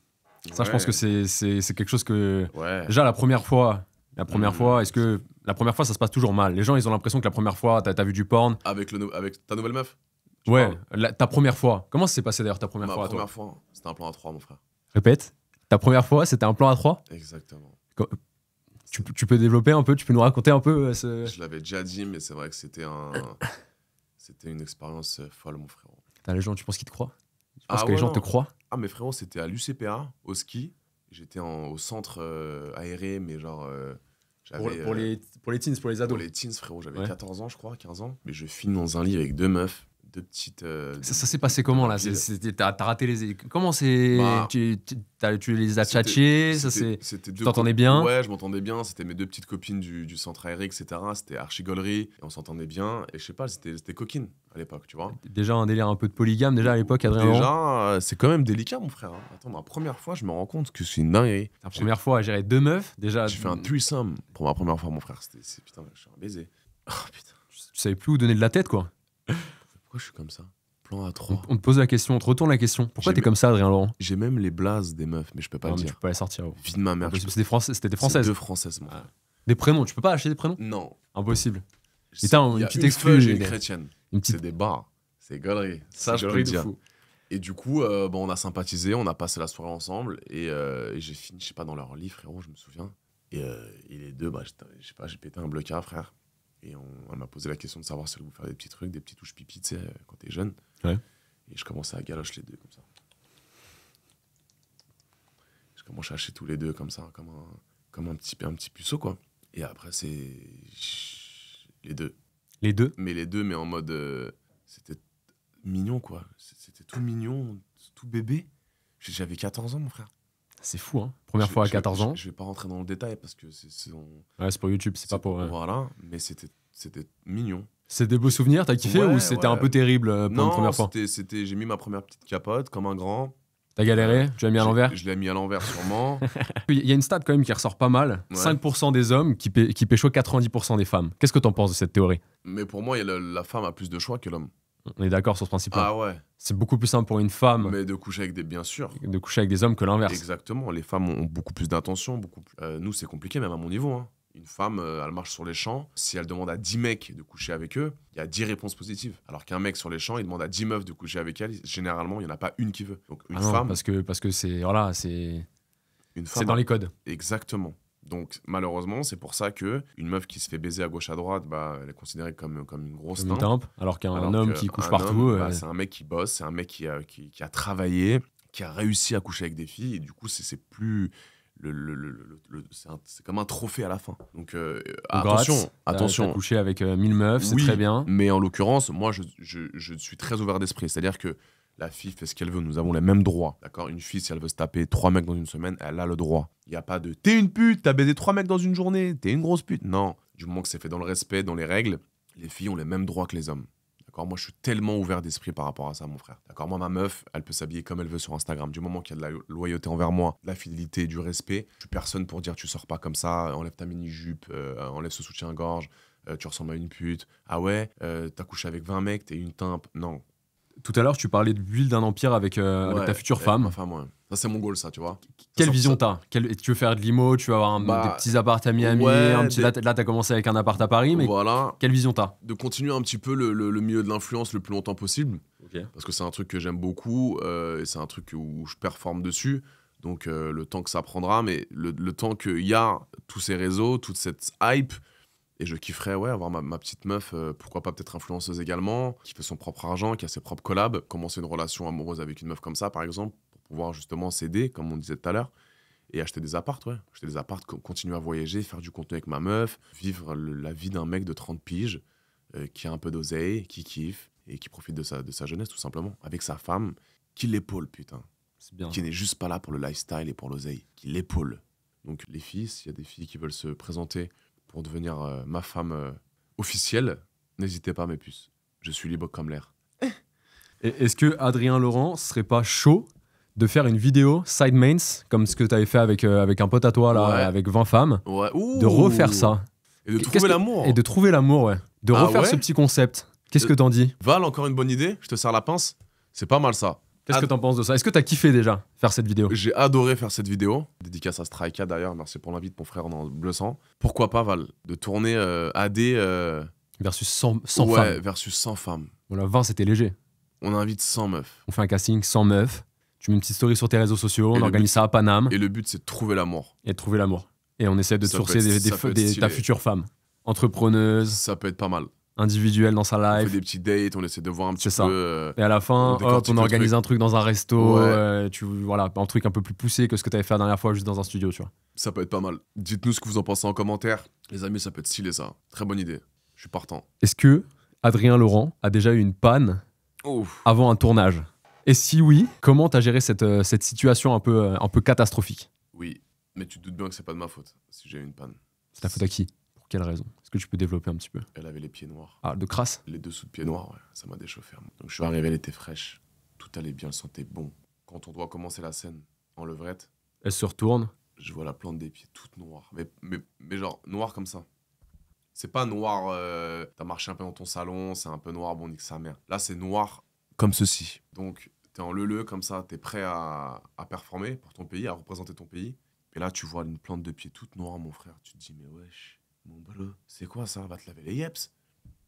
Ça, je pense que c'est quelque chose que... Ouais. Déjà, la première fois, Mhm. est-ce que... La première fois, ça se passe toujours mal. Les gens, ils ont l'impression que la première fois, t'as vu du porn. Avec ta nouvelle meuf. Tu Ouais, parles ta première fois. Comment ça s'est passé d'ailleurs ta première Ma fois à toi? première fois, c'était un plan à 3, mon frère. Répète. Ta première fois, c'était un plan à 3? Exactement. Tu peux développer un peu? Tu peux nous raconter un peu Je l'avais déjà dit, mais c'est vrai que c'était une expérience folle, mon frérot. Putain, les gens, tu penses qu'ils te croient? Tu penses que ouais, les gens non. te croient? Ah, mais frérot, c'était à l'UCPA, au ski. J'étais au centre aéré, mais genre... j'avais, Pour les teens, pour les ados. Pour les teens, frérot, j'avais Ouais. 14 ans, je crois, 15 ans. Mais je finis dans un lit avec 2 meufs, 2 petites... Ça s'est passé comment là? T'as raté les... Comment c'est... Bah, tu les as c'était- tchatchés? Ça c'est... C'était Tu t'entendais bien? Ouais, je m'entendais bien. C'était mes 2 petites copines du centre aéré, etc. C'était archi gaulerie. Et on s'entendait bien. Et je sais pas, c'était coquine à l'époque, tu vois. Déjà un délire un peu de polygame déjà à l'époque, Adrien Laurent. Déjà, c'est quand même délicat, mon frère. Hein. Attends, la première fois, je me rends compte que c'est une dinguerie. La première fois à gérer 2 meufs, déjà... J'ai fait un threesome pour ma première fois, mon frère. Putain, je suis un baiser. Oh putain, Tu savais plus où donner de la tête, quoi. pourquoi je suis comme ça? Plan à 3. On te pose la question, on te retourne la question. Pourquoi J'ai t'es comme ça, Adrien Laurent? J'ai même les blazes des meufs, mais je peux pas Non, le mais dire. tu peux pas les sortir. Vie de ma mère. C'était des C'est françaises. 2 françaises, mon Ah. frère. Des prénoms, tu peux pas acheter des prénoms? Non. Impossible. C'est- t'as une il y a petite une exclue, feuille et une des- chrétienne. Une C'est petite des bars. C'est galerie. Ça, je peux galerie le de dire. fou. Et du coup, on a sympathisé, on a passé la soirée ensemble. Et j'ai fini, je sais pas, dans leur lit, frérot, je me souviens. Et les 2, bah, je sais pas, j'ai pété un blocard, frère. Et on m'a posé la question de savoir si elle voulait faire des petits trucs, des petits touches pipi, tu sais, quand t'es jeune. Ouais. Et je commençais à galocher les 2 comme ça. On cherchait tous les deux comme ça, comme un petit puceau, quoi. Et après, c'est les deux. Les deux? Mais en mode... c'était mignon, quoi. C'était tout mignon, tout bébé. J'avais 14 ans, mon frère. C'est fou, hein. Première fois à 14 ans. Je vais pas rentrer dans le détail parce que Ouais, c'est pour YouTube, c'est pas pour... Voilà, mais c'était mignon. C'est des beaux souvenirs, t'as kiffé Ouais, ou c'était ouais. un peu terrible pour une première fois? J'ai mis ma première petite capote comme un grand. T'as galéré? Tu l'as mis à l'envers? Je l'ai mis à l'envers sûrement. Il y a une stat quand même qui ressort pas mal. Ouais. 5% des hommes qui pécho 90% des femmes. Qu'est-ce que t'en penses de cette théorie? Mais pour moi, la femme a plus de choix que l'homme. On est d'accord sur ce principe-là. Ah ouais. C'est beaucoup plus simple pour une femme Mais de coucher avec bien sûr. de coucher avec des hommes que l'inverse. Exactement. Les femmes ont beaucoup plus d'intention. Nous, c'est compliqué, même à mon niveau. Hein. Une femme, elle marche sur les champs. Si elle demande à 10 mecs de coucher avec eux, il y a 10 réponses positives. Alors qu'un mec sur les champs, il demande à 10 meufs de coucher avec elle. Généralement, il n'y en a pas une qui veut. Donc une femme. Parce que c'est. Voilà, c'est dans les codes. Exactement. Donc malheureusement, c'est pour ça que une meuf qui se fait baiser à gauche à droite, bah, elle est considérée comme une grosse Comme une timpe. timpe, alors qu'un Alors homme que qui couche un partout. homme, bah, c'est un mec qui bosse, c'est un mec qui a travaillé, qui a réussi à coucher avec des filles. Et du coup, c'est plus. C'est comme un trophée à la fin. Donc attention. T'as couché avec 1000 meufs, c'est Oui, très bien. Mais en l'occurrence, moi, je suis très ouvert d'esprit. C'est-à-dire que la fille fait ce qu'elle veut, nous avons les mêmes droits. D'accord. Une fille, si elle veut se taper 3 mecs dans une semaine, elle a le droit. Il n'y a pas de t'es une pute, t'as baisé 3 mecs dans une journée, t'es une grosse pute. Non. Du moment que c'est fait dans le respect, dans les règles, les filles ont les mêmes droits que les hommes. D'accord. Moi, je suis tellement ouvert d'esprit par rapport à ça, mon frère. D'accord. Moi, ma meuf, elle peut s'habiller comme elle veut sur Instagram. Du moment qu'il y a de la loyauté envers moi, de la fidélité, du respect, je suis personne pour dire tu sors pas comme ça, enlève ta mini-jupe, enlève ce soutien-gorge, tu ressembles à une pute. Ah ouais, t'as couché avec 20 mecs, t'es une timpe. Non. Tout à l'heure, tu parlais de build d'un empire avec ta future femme. Ma femme, ouais. Ça, c'est mon goal, ça, tu vois. Quelle Ça, vision ça- t'as? Tu veux faire de l'IMO, tu veux avoir des petits apparts à Miami, ouais, là, t'as commencé avec un appart à Paris, mais Voilà. quelle vision t'as? De continuer un petit peu le milieu de l'influence le plus longtemps possible. Parce que c'est un truc que j'aime beaucoup et c'est un truc où je performe dessus. Donc le temps que ça prendra, mais le temps qu'il y a tous ces réseaux, toute cette hype, et je kifferais avoir ma petite meuf, pourquoi pas peut-être influenceuse également, qui fait son propre argent, qui a ses propres collabs, commencer une relation amoureuse avec une meuf comme ça, par exemple, pour pouvoir justement s'aider, comme on disait tout à l'heure, et acheter des apparts, ouais. Acheter des apparts, continuer à voyager, faire du contenu avec ma meuf, vivre la vie d'un mec de 30 piges, qui a un peu d'oseille, qui kiffe, et qui profite de sa jeunesse, tout simplement, avec sa femme, qui l'épaule, putain. C'est bien. Qui n'est juste pas là pour le lifestyle et pour l'oseille, qui l'épaule. Donc les filles, s'il y a des filles qui veulent se présenter pour devenir ma femme officielle, n'hésitez pas, mes puces. Je suis libre comme l'air. Et est-ce que Adrien Laurent serait pas chaud de faire une vidéo side mains, comme ce que tu avais fait avec un pote à toi, là, Ouais. avec 20 femmes, Ouais. Ouh. de refaire ça? Et de Qu'est-ce trouver que- l'amour. Et de trouver l'amour, ouais. De Ah refaire ouais ce petit concept. Qu'est-ce que t'en dis? Val, encore une bonne idée. Je te serre la pince. C'est pas mal ça. Qu'est-ce que t'en penses de ça? Est-ce que t'as kiffé déjà faire cette vidéo? J'ai adoré faire cette vidéo. Dédicace à Strika d'ailleurs. Merci pour l'invite, mon frère dans le Bleu Sang. Pourquoi pas, Val, de tourner AD Versus 100 ouais, femmes. versus 100 femmes. Voilà, 20 c'était léger. On invite 100 meufs. On fait un casting 100 meufs. Tu mets une petite story sur tes réseaux sociaux, on Et le organise but- ça à Paname Et le but, c'est de trouver l'amour. et de trouver l'amour. Et on essaie de te Ça sourcer peut être- ça peut être ta stylé. future femme. Entrepreneuse, Ça peut être pas mal. individuelle dans sa On fait life. des petits dates, on essaie de voir un petit C'est ça. peu. Et à la fin, On décortique on le organise truc. un truc dans un resto, Ouais. voilà, un truc un peu plus poussé que ce que tu avais fait la dernière fois juste dans un studio, tu vois. Ça peut être pas mal. Dites-nous ce que vous en pensez en commentaire. Les amis, ça peut être stylé ça. Très bonne idée. Je suis partant. Est-ce que Adrien Laurent a déjà eu une panne Ouf. avant un tournage? Et si oui, comment t'as géré cette situation un peu catastrophique? Oui, mais tu te doutes bien que c'est pas de ma faute si j'ai eu une panne. C'est ta faute à qui? Pour quelle raison? Est-ce que tu peux développer un petit peu? Elle avait les pieds noirs. Ah, de crasse? Les dessous de pieds noirs, ouais. Ça m'a déchauffé. Donc je suis arrivé, elle était fraîche. Tout allait bien, elle sentait bon. Quand on doit commencer la scène en levrette, Elle se retourne. je vois la plante des pieds toute noire. Mais genre, noire comme ça. C'est pas noir, t'as marché un peu dans ton salon, c'est un peu noir, bon, nique sa mère. Là, c'est noir comme ceci. Donc, t'es en leu comme ça, t'es prêt à performer pour ton pays, à représenter ton pays. Et là, tu vois une plante de pied toute noire, mon frère. Tu te dis, mais wesh, mon bro, c'est quoi ça? Va te laver les yeps.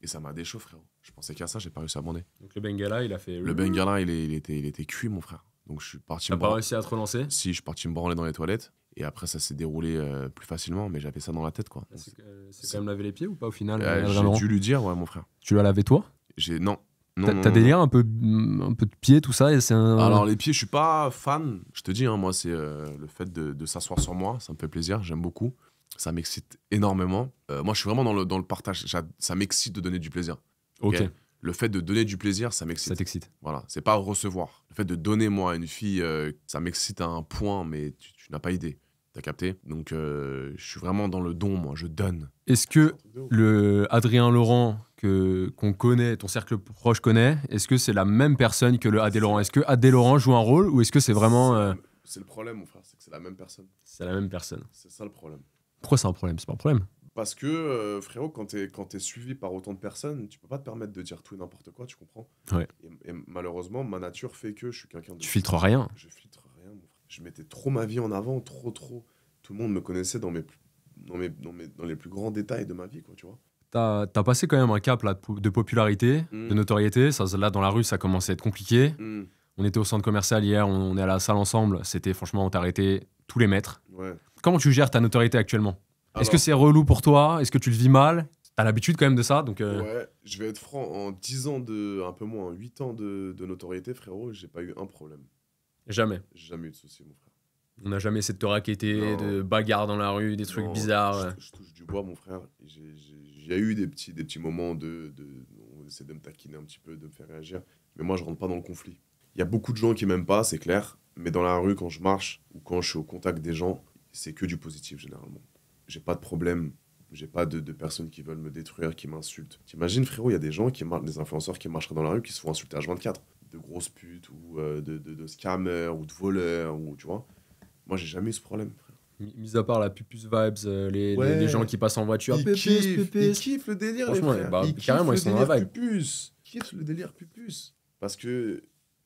Et ça m'a déchauffé, frérot. Je pensais qu'à ça, j'ai pas réussi à bander. Donc le Bengala, il a fait. Le Bengala, il était cuit, mon frère. Donc, je suis parti T'as me pas branler. réussi à te relancer? Si, je suis parti me branler dans les toilettes. Et après, ça s'est déroulé plus facilement, mais j'avais ça dans la tête, quoi. C'est quand même laver les pieds ou pas au final? J'ai Adrien Laurent dû lui dire, ouais, mon frère. Tu l'as lavé toi? Non, T'as délire un peu de pied, tout ça, et c'est un... Alors les pieds, je suis pas fan. Je te dis, hein, moi, c'est le fait de s'asseoir sur moi, ça me fait plaisir, j'aime beaucoup. Ça m'excite énormément. Moi, je suis vraiment dans le partage. Ça m'excite de donner du plaisir. Ok. Le fait de donner du plaisir, ça m'excite. Ça t'excite. Voilà, c'est pas recevoir. Le fait de donner, moi, à une fille, ça m'excite à un point, mais tu n'as pas idée. T'as capté? Donc, je suis vraiment dans le don, moi, je donne. Est-ce que le Adrien Laurent qu'on connaît, ton cercle proche connaît, est-ce que c'est la même personne que le Adé Laurent? Est-ce que Adé Laurent joue un rôle ou est-ce que c'est vraiment... C'est le problème, mon frère, c'est que c'est la même personne. C'est la même personne. C'est ça le problème. Pourquoi c'est un problème? C'est pas un problème. Parce que, frérot, quand t'es suivi par autant de personnes, tu peux pas te permettre de dire tout et n'importe quoi, tu comprends? Ouais. Et malheureusement, ma nature fait que je suis quelqu'un de... Tu filtres rien. Je filtre rien, mon frère. Je mettais trop ma vie en avant, trop. Tout le monde me connaissait dans les plus grands détails de ma vie, quoi, tu vois. T'as passé quand même un cap là, de popularité, de notoriété. Ça, là, dans la rue, ça commençait à être compliqué. On était au centre commercial hier, on est à la salle ensemble. C'était franchement, on t'a arrêté tous les mètres. Ouais. Comment tu gères ta notoriété actuellement? Alors, est-ce que c'est relou pour toi? Est-ce que tu le vis mal? T'as l'habitude quand même de ça, donc... Ouais, je vais être franc, en 10 ans un peu moins, 8 ans de notoriété, frérot, j'ai pas eu un problème. Jamais. J'ai jamais eu de soucis, mon frère. On n'a jamais essayé de te raqueter, Non. de bagarres dans la rue, des trucs Non, bizarres. Je touche du bois, mon frère. J'ai eu des petits moments on essaie de me taquiner un petit peu, de me faire réagir. Mais moi, je rentre pas dans le conflit. Il y a beaucoup de gens qui m'aiment pas, c'est clair. Mais dans la rue, quand je marche ou quand je suis au contact des gens, c'est que du positif, généralement. J'ai pas de problème. J'ai pas de personnes qui veulent me détruire, qui m'insultent. T'imagines, frérot, il y a des gens, des influenceurs qui marcheraient dans la rue, qui se font insulter H24. De grosses putes, ou de scammers, ou de voleurs, ou tu vois. Moi, j'ai jamais eu ce problème, frère. Mis à part la pupus vibes, les Ouais. gens qui passent en voiture. Ils kiffent le délire, les Franchement, frères. bah, Ils carrément, ils kiffent sont le dans la délire vibe. pupus. Ils kiffent le délire pupus. Parce que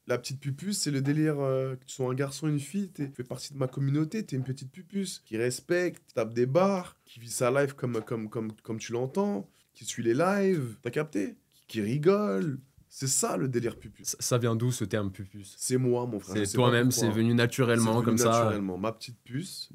la petite pupus, c'est le délire que tu sois un garçon, une fille, tu fais partie de ma communauté, t'es une petite pupus qui respecte, qui tape des barres, qui vit sa life comme tu l'entends, qui suit les lives, t'as capté? Qui rigole. C'est ça le délire pupus. Ça vient d'où ce terme pupus? C'est moi, mon frère. je C'est sais pas toi-même, pourquoi. c'est venu naturellement C'est venu comme ça. naturellement. Ma petite pupus.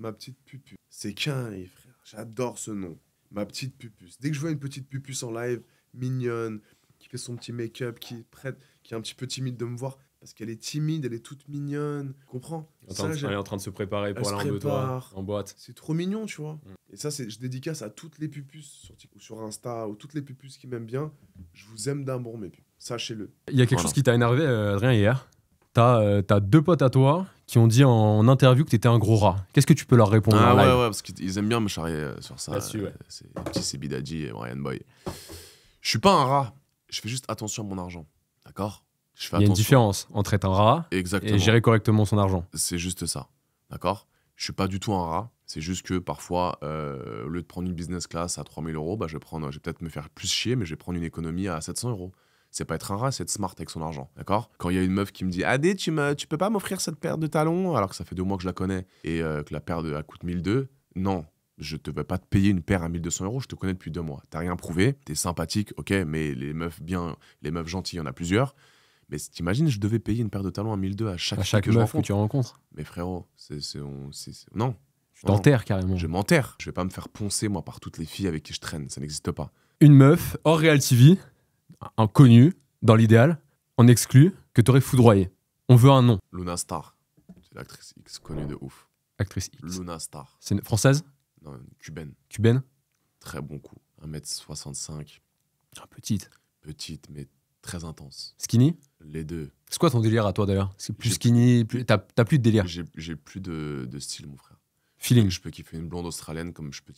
C'est qu'un, frère. J'adore ce nom. Ma petite pupus. Dès que je vois une petite pupus en live, mignonne, qui fait son petit make-up, qui est prête, qui est un petit peu timide de me voir, parce qu'elle est timide, elle est toute mignonne. Comprends? Elle est en train de se préparer pour Elle aller se en deux toits, prépare. en boîte. C'est trop mignon, tu vois. Et ça, je dédicace à toutes les pupus sur Insta, ou toutes les pupus qui m'aiment bien. Je vous aime d'amour, mes pupus. Sachez-le. Il y a quelque Voilà. chose qui t'a énervé, Adrien, hier. T'as deux potes à toi qui ont dit en interview que t'étais un gros rat. Qu'est-ce que tu peux leur répondre en live? Parce qu'ils aiment bien me charrier sur ça. Là-dessus, ouais. C'est petit Sebidadji et Brian Boy. Je suis pas un rat. Je fais juste attention à mon argent. D'accord? Je fais Il y a une attention. différence entre être un rat Exactement. et gérer correctement son argent. C'est juste ça. D'accord? Je suis pas du tout un rat. C'est juste que parfois, au lieu de prendre une business class à 3000 €, bah, je vais peut-être me faire plus chier, mais je vais prendre une économie à 700 €. C'est pas être un rat, c'est être smart avec son argent. D'accord? Quand il y a une meuf qui me dit Adé, tu peux pas m'offrir cette paire de talons alors que ça fait 2 mois que je la connais et que la paire elle coûte 1200. Non, je te vais pas te payer une paire à 1200 €, je te connais depuis 2 mois. T'as rien prouvé, t'es sympathique, ok, mais les meufs gentilles, il y en a plusieurs. Mais t'imagines, je devais payer une paire de talons à 1200 à chaque fille que je meuf que rencontre. tu rencontres. Mais frérot, non. Tu t'enterres carrément. Je m'enterre. Je vais pas me faire poncer, moi, par toutes les filles avec qui je traîne. Ça n'existe pas. Une meuf hors Real TV, un connu, dans l'idéal, en exclu, que t'aurais foudroyé. On veut un nom. Luna Star. C'est l'actrice X connue de ouf. Actrice X. Luna Star. C'est une française? Non, une cubaine. Cubaine? Très bon coup. 1m65. Petite. Petite, mais très intense. Skinny? Les deux. C'est quoi ton délire à toi d'ailleurs? C'est plus J'ai- skinny, t'as plus de délire. J'ai plus de style, mon frère. Feeling. Je peux kiffer une blonde australienne comme je peux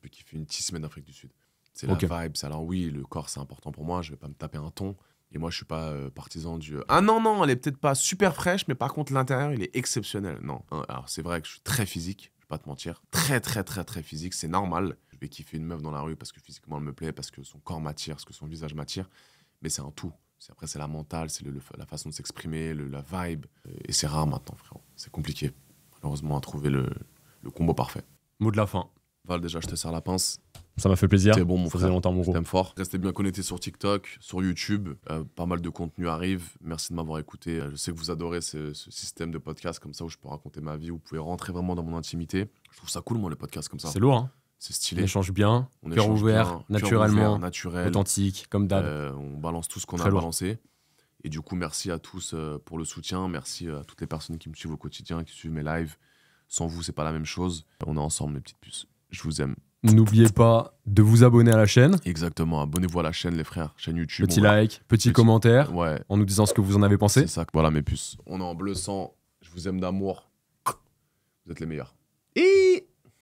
kiffer une tissemaine d'Afrique du Sud. C'est Ok. la vibe. Alors oui, le corps, c'est important pour moi. Je vais pas me taper un ton. Et moi, je suis pas partisan du ah non, elle est peut-être pas super fraîche, mais par contre, l'intérieur, il est exceptionnel. Non. Hein, alors, c'est vrai que je suis très physique. Je vais pas te mentir. Très, très, très, très physique. C'est normal. Je vais kiffer une meuf dans la rue parce que physiquement, elle me plaît, parce que son corps m'attire, parce que son visage m'attire. Mais c'est un tout. Après, c'est la mentale, c'est la façon de s'exprimer, la vibe. Et c'est rare maintenant, frérot. C'est compliqué, malheureusement, à trouver le combo parfait. Mot de la fin. Val, déjà, je te serre la pince. Ça m'a fait plaisir. C'est bon, mon Ça faisait frère. longtemps, mon Je gros. t'aime fort. Restez bien connectés sur TikTok, sur YouTube. Pas mal de contenu arrive. Merci de m'avoir écouté. Je sais que vous adorez ce système de podcast comme ça où je peux raconter ma vie. Vous pouvez rentrer vraiment dans mon intimité. Je trouve ça cool, moi, les podcasts comme ça. C'est lourd, hein? C'est On stylé. échange bien, On cœur échange ouvert, bien, cœur naturellement, ouvert, naturel. authentique, comme d'hab. On balance tout ce qu'on Très a lourd. balancé. Et du coup, merci à tous pour le soutien. Merci à toutes les personnes qui me suivent au quotidien, qui suivent mes lives. Sans vous, c'est pas la même chose. On est ensemble, mes petites puces. Je vous aime. N'oubliez pas de vous abonner à la chaîne. Exactement. Abonnez-vous à la chaîne, les frères. Chaîne YouTube. Petit like, petit commentaire. Ouais. En nous disant ce que vous en avez pensé. C'est ça. Voilà, mes puces. On est en bleu sang. Je vous aime d'amour. Vous êtes les meilleurs.